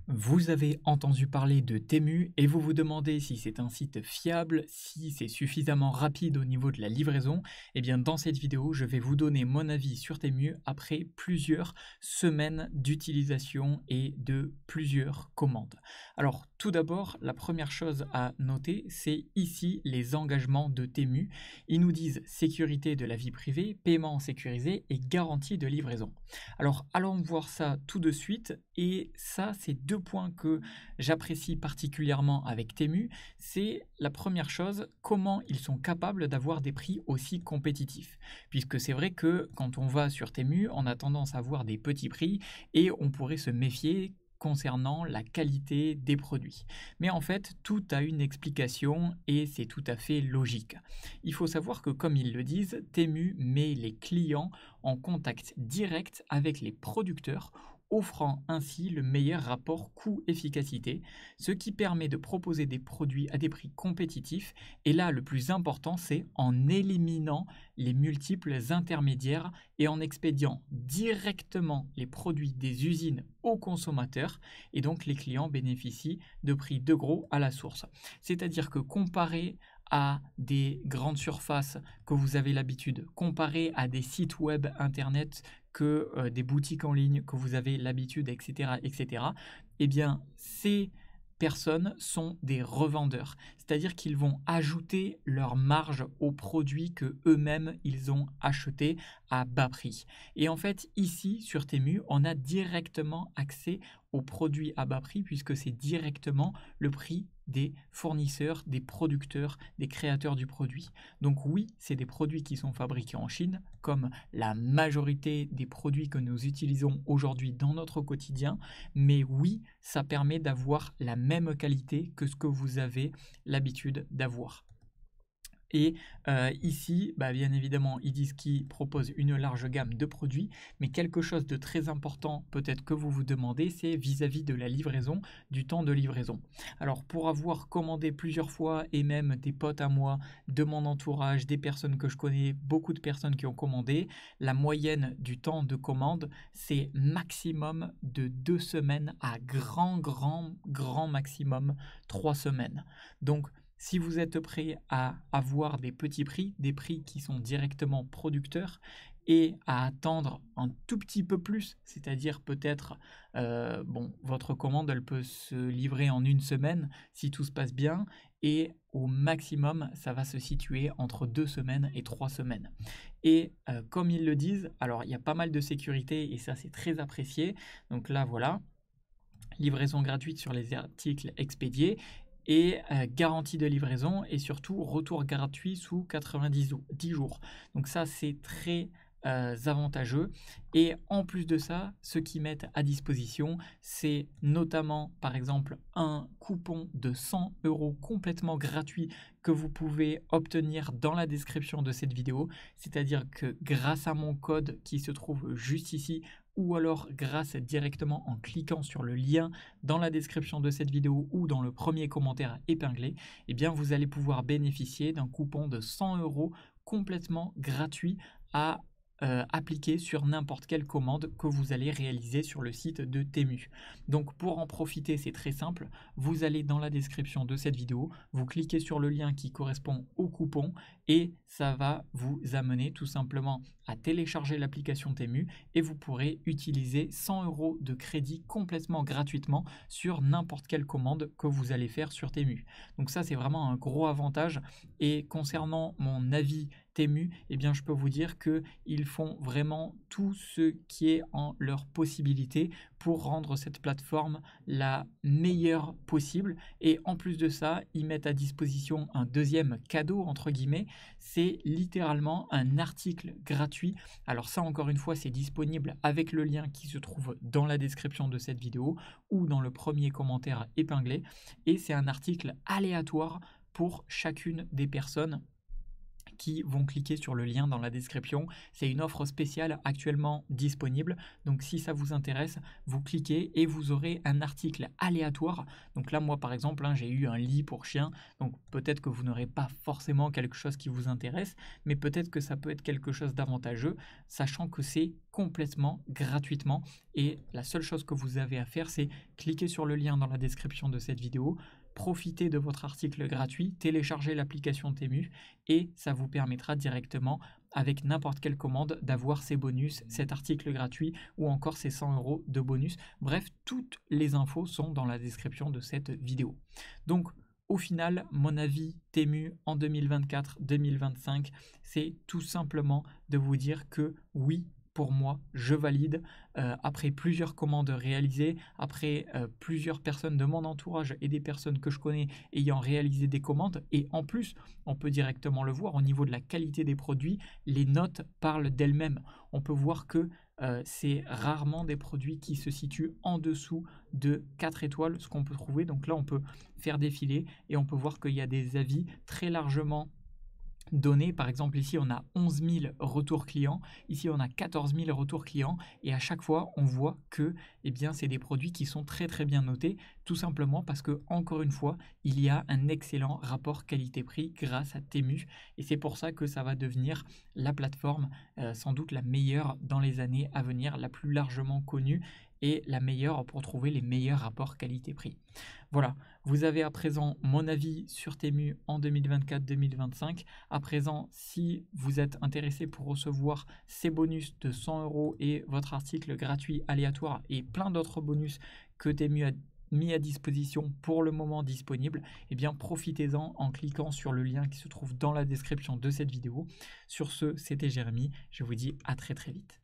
Vous avez entendu parler de Temu et vous vous demandez si c'est un site fiable, si c'est suffisamment rapide au niveau de la livraison. Eh bien, dans cette vidéo, je vais vous donner mon avis sur Temu après plusieurs semaines d'utilisation et de plusieurs commandes. Alors, tout d'abord, la première chose à noter, c'est ici les engagements de Temu. Ils nous disent sécurité de la vie privée, paiement sécurisé et garantie de livraison. Alors, allons voir ça tout de suite. Et ça, c'est deux points que j'apprécie particulièrement avec Temu. C'est la première chose, comment ils sont capables d'avoir des prix aussi compétitifs. Puisque c'est vrai que quand on va sur Temu, on a tendance à voir des petits prix et on pourrait se méfier concernant la qualité des produits. Mais en fait, tout a une explication et c'est tout à fait logique. Il faut savoir que comme ils le disent, Temu met les clients en contact direct avec les producteurs, offrant ainsi le meilleur rapport coût-efficacité, ce qui permet de proposer des produits à des prix compétitifs. Et là, le plus important, c'est en éliminant les multiples intermédiaires et en expédiant directement les produits des usines aux consommateurs. Et donc, les clients bénéficient de prix de gros à la source. C'est-à-dire que comparé à des grandes surfaces que vous avez l'habitude, comparé à des sites web internet que des boutiques en ligne que vous avez l'habitude, etc., etc., eh bien, ces personnes sont des revendeurs. C'est-à-dire qu'ils vont ajouter leur marge aux produits que eux-mêmes ils ont achetés à bas prix. Et en fait, ici, sur Temu, on a directement accès aux produits à bas prix puisque c'est directement le prix des fournisseurs, des producteurs, des créateurs du produit. Donc oui, c'est des produits qui sont fabriqués en Chine, comme la majorité des produits que nous utilisons aujourd'hui dans notre quotidien, mais oui, ça permet d'avoir la même qualité que ce que vous avez l'habitude d'avoir. Et ici, bien évidemment, ils disent qu'ils proposent une large gamme de produits, mais quelque chose de très important peut-être que vous vous demandez, c'est vis-à-vis de la livraison, du temps de livraison. Alors pour avoir commandé plusieurs fois et même des potes à moi, de mon entourage, des personnes que je connais, beaucoup de personnes qui ont commandé, la moyenne du temps de commande, c'est maximum de 2 semaines à grand maximum 3 semaines. Donc si vous êtes prêt à avoir des petits prix, des prix qui sont directement producteurs et à attendre un tout petit peu plus, c'est-à-dire peut-être, votre commande, elle peut se livrer en une semaine si tout se passe bien et au maximum, ça va se situer entre 2 semaines et 3 semaines. Et comme ils le disent, alors il y a pas mal de sécurité et ça c'est très apprécié. Donc là voilà, livraison gratuite sur les articles expédiés et garantie de livraison et surtout retour gratuit sous 90 jours. Donc ça, c'est très avantageux. Et en plus de ça, ce qu'ils mettent à disposition, c'est notamment, par exemple, un coupon de 100 € complètement gratuit que vous pouvez obtenir dans la description de cette vidéo. C'est-à-dire que grâce à mon code qui se trouve juste ici, ou alors grâce directement en cliquant sur le lien dans la description de cette vidéo ou dans le premier commentaire épinglé, eh bien vous allez pouvoir bénéficier d'un coupon de 100 € complètement gratuit à appliquer sur n'importe quelle commande que vous allez réaliser sur le site de Temu. Donc pour en profiter, c'est très simple. Vous allez dans la description de cette vidéo, vous cliquez sur le lien qui correspond au coupon et ça va vous amener tout simplement à télécharger l'application Temu et vous pourrez utiliser 100 € de crédit complètement gratuitement sur n'importe quelle commande que vous allez faire sur Temu. Donc ça, c'est vraiment un gros avantage. Et concernant mon avis Temu, eh bien, je peux vous dire qu'ils font vraiment tout ce qui est en leur possibilité pour rendre cette plateforme la meilleure possible. Et en plus de ça, ils mettent à disposition un deuxième cadeau, entre guillemets. C'est littéralement un article gratuit. Alors ça, encore une fois, c'est disponible avec le lien qui se trouve dans la description de cette vidéo ou dans le premier commentaire épinglé. Et c'est un article aléatoire pour chacune des personnes qui vont cliquer sur le lien dans la description. C'est une offre spéciale actuellement disponible. Donc si ça vous intéresse, vous cliquez et vous aurez un article aléatoire. Donc là, moi par exemple, j'ai eu un lit pour chien. Donc peut-être que vous n'aurez pas forcément quelque chose qui vous intéresse, mais peut-être que ça peut être quelque chose d'avantageux, sachant que c'est complètement gratuitement. Et la seule chose que vous avez à faire, c'est cliquer sur le lien dans la description de cette vidéo, profitez de votre article gratuit, téléchargez l'application Temu et ça vous permettra directement, avec n'importe quelle commande, d'avoir ces bonus, cet article gratuit ou encore ces 100 € de bonus. Bref, toutes les infos sont dans la description de cette vidéo. Donc, au final, mon avis Temu en 2024-2025, c'est tout simplement de vous dire que oui, pour moi, je valide. Après plusieurs commandes réalisées, après plusieurs personnes de mon entourage et des personnes que je connais ayant réalisé des commandes, et en plus, on peut directement le voir au niveau de la qualité des produits, les notes parlent d'elles-mêmes. On peut voir que c'est rarement des produits qui se situent en dessous de 4 étoiles, ce qu'on peut trouver. Donc là, on peut faire défiler et on peut voir qu'il y a des avis très largement données. Par exemple, ici, on a 11 000 retours clients. Ici, on a 14 000 retours clients. Et à chaque fois, on voit que c'est des produits qui sont très, très bien notés, tout simplement parce que, encore une fois, il y a un excellent rapport qualité-prix grâce à Temu. Et c'est pour ça que ça va devenir la plateforme sans doute la meilleure dans les années à venir, la plus largement connue et la meilleure pour trouver les meilleurs rapports qualité-prix. Voilà, vous avez à présent mon avis sur Temu en 2024-2025. À présent, si vous êtes intéressé pour recevoir ces bonus de 100 € et votre article gratuit aléatoire et plein d'autres bonus que Temu a mis à disposition pour le moment disponible, profitez-en en cliquant sur le lien qui se trouve dans la description de cette vidéo. Sur ce, c'était Jérémy, je vous dis à très très vite.